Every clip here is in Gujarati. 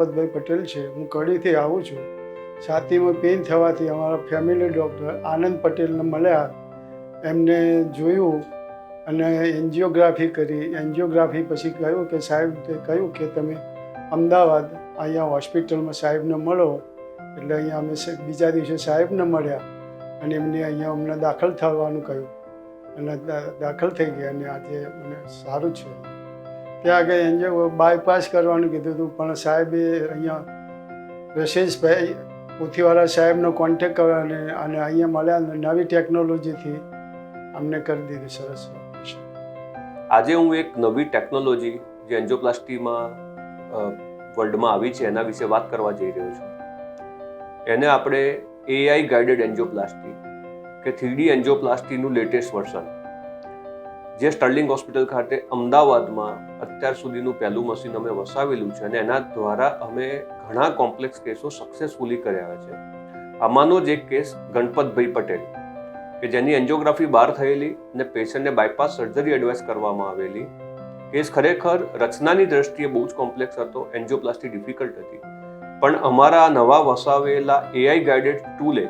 ગણપતભાઈ પટેલ છે. હું કડીથી આવું છું. છાતીમાં પેઇન થવાથી અમારા ફેમિલી ડૉક્ટર આનંદ પટેલને મળ્યા. એમને જોયું અને એન્જિયોગ્રાફી કરી. એન્જિયોગ્રાફી પછી કહ્યું કે કહ્યું કે તમે અમદાવાદ અહીંયા હોસ્પિટલમાં સાહેબને મળો. એટલે અહીંયા અમે બીજા દિવસે સાહેબને મળ્યા અને એમને અહીંયા અમને દાખલ થવાનું કહ્યું અને દાખલ થઈ ગયા અને આજે મને સારું છે. ત્યાં આગળ એન્જિયો બાયપાસ કરવાનું કીધું હતું, પણ સાહેબે અહીંયા રશેશભાઈ પોથીવાળા સાહેબનો કોન્ટેક કર્યો અને અહીંયા મળ્યા અને નવી ટેકનોલોજીથી અમને કરી દીધું સરસ. આજે હું એક નવી ટેકનોલોજી જે એન્જિયોપ્લાસ્ટીમાં વર્લ્ડમાં આવી છે એના વિશે વાત કરવા જઈ રહ્યો છું. એને આપણે AI ગાઇડેડ એન્જિયોપ્લાસ્ટી કે 3D એન્જિયોપ્લાસ્ટીનું લેટેસ્ટ વર્ઝન જે સ્ટર્લિંગ હોસ્પિટલ ખાતે અમદાવાદમાં અત્યાર સુધીનું પહેલું મશીન અમે વસાવેલું છે અને એના દ્વારા અમે ઘણા કોમ્પ્લેક્સ કેસો સક્સેસફુલી કર્યા છે. આમાંનો જ એક કેસ ગણપતભાઈ પટેલ કે જેની એન્જિયોગ્રાફી બહાર થયેલી અને પેશન્ટને બાયપાસ સર્જરી એડવાઇસ કરવામાં આવેલી. કેસ ખરેખર રચનાની દ્રષ્ટિએ બહુ જ કોમ્પ્લેક્સ હતો, એન્જિયોપ્લાસ્ટી ડિફિકલ્ટ હતી, પણ અમારા નવા વસાવેલા AI ગાઇડેડ ટૂલે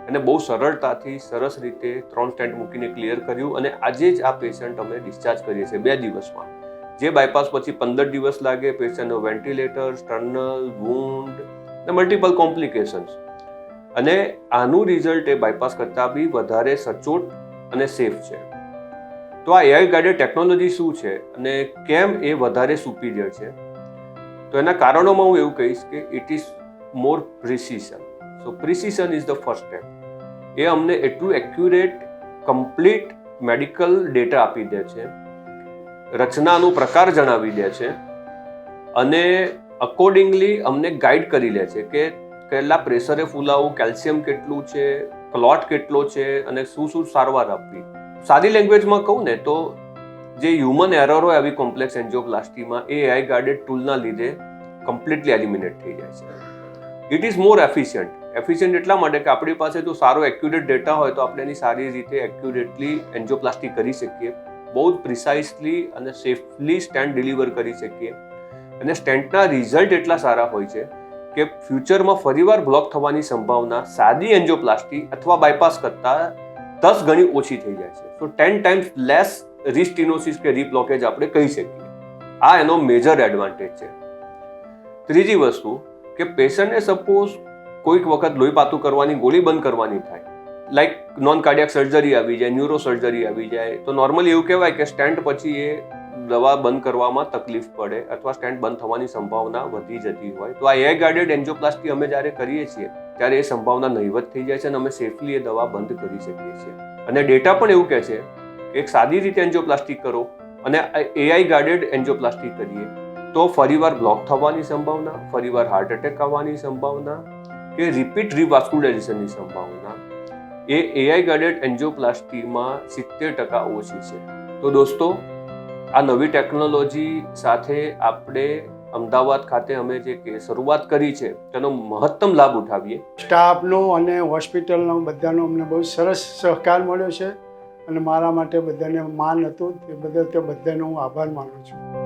એને બહુ સરળતાથી સરસ રીતે 3 સ્ટેન્ટ મૂકીને ક્લિયર કર્યું અને આજે જ આ પેશન્ટ અમે ડિસ્ચાર્જ કરીએ છીએ 2 દિવસમાં. જે બાયપાસ પછી 15 દિવસ લાગે, પેશન્ટનો વેન્ટિલેટર, સ્ટર્નલ, વૂન્ડ અને મલ્ટિપલ કોમ્પ્લિકેશન્સ. અને આનું રિઝલ્ટ એ બાયપાસ કરતાં બી વધારે સચોટ અને સેફ છે. તો આ AI ગાઇડેડ ટેકનોલોજી શું છે અને કેમ એ વધારે સુપીરિયર છે? તો એના કારણોમાં હું એવું કહીશ કે it is more precision. So precision is the first step. એ અમને એટલું એક્યુરેટ કમ્પ્લીટ મેડિકલ ડેટા આપી દે છે, રચનાનો પ્રકાર જણાવી દે છે અને અકોર્ડિંગલી અમને ગાઈડ કરી લે છે કે કેટલા પ્રેશરે ફૂલાવવું, કેલ્શિયમ કેટલું છે, ક્લોટ કેટલો છે અને શું શું સારવાર આપવી. સાદી લેંગ્વેજમાં કહું ને તો જે હ્યુમન એરર હોય આવી કોમ્પ્લેક્સ એન્જિયોપ્લાસ્ટીમાં એ AI ગાઇડેડ ટૂલના લીધે કમ્પ્લીટલી એલિમિનેટ થઈ જાય છે. It is more efficient. Efficient એટલા માટે કે આપણી પાસે જો સારો એક્યુરેટ ડેટા હોય તો આપણે એની સારી રીતે એક્યુરેટલી એન્જિયોપ્લાસ્ટી કરી શકીએ, બહુ જ પ્રિસાઇસલી અને સેફલી સ્ટેન્ટ ડિલિવર કરી શકીએ. અને સ્ટેન્ટના રિઝલ્ટ એટલા સારા હોય છે કે ફ્યુચરમાં ફરીવાર બ્લોક થવાની સંભાવના સાદી એન્જિયોપ્લાસ્ટી અથવા બાયપાસ કરતાં 10 ગણી ઓછી થઈ જાય છે. સો 10 ટાઈમ્સ લેસ રિસ્ટિનોસિસ કે રીબ્લોકેજ આપણે કહી શકીએ. આ એનો મેજર એડવાન્ટેજ છે. ત્રીજી વસ્તુ કે પેશન્ટને સપોઝ કોઈક વખત લોહી પાતું કરવાની ગોળી બંધ કરવાની થાય, લાઈક નોન કાર્ડિયાક સર્જરી આવી જાય, ન્યુરો સર્જરી આવી જાય, તો નોર્મલી એવું કહેવાય કે સ્ટેન્ટ પછી એ દવા બંધ કરવામાં તકલીફ પડે અથવા સ્ટેન્ટ બંધ થવાની સંભાવના વધી જતી હોય. તો આ AI ગાઇડેડ એન્જિયોપ્લાસ્ટી અમે જ્યારે કરીએ છીએ ત્યારે એ સંભાવના નહીવત થઈ જાય છે અને અમે સેફલી એ દવા બંધ કરી શકીએ છીએ. અને ડેટા પણ એવું કહે છે કે એક સાદી રીતે એન્જિયોપ્લાસ્ટી કરો અને AI ગાઇડેડ એન્જિયોપ્લાસ્ટી કરીએ તો ફરીવાર બ્લોક થવાની સંભાવના, ફરીવાર હાર્ટ એટેક આવવાની સંભાવના કે રિપીટ રિવાસ્ક્યુલાઇઝેશનની સંભાવના એ AI ગાઇડેડ એન્જિયોપ્લાસ્ટીમાં 70% ઓછી છે. તો દોસ્તો, આ નવી ટેકનોલોજી સાથે આપણે અમદાવાદ ખાતે અમે જે શરૂઆત કરી છે તેનો મહત્તમ લાભ ઉઠાવીએ. સ્ટાફનો અને હોસ્પિટલનો બધાનો અમને બહુ સરસ સહકાર મળ્યો છે અને મારા માટે બધાને માન હતું તે બધાનો હું આભાર માનું છું.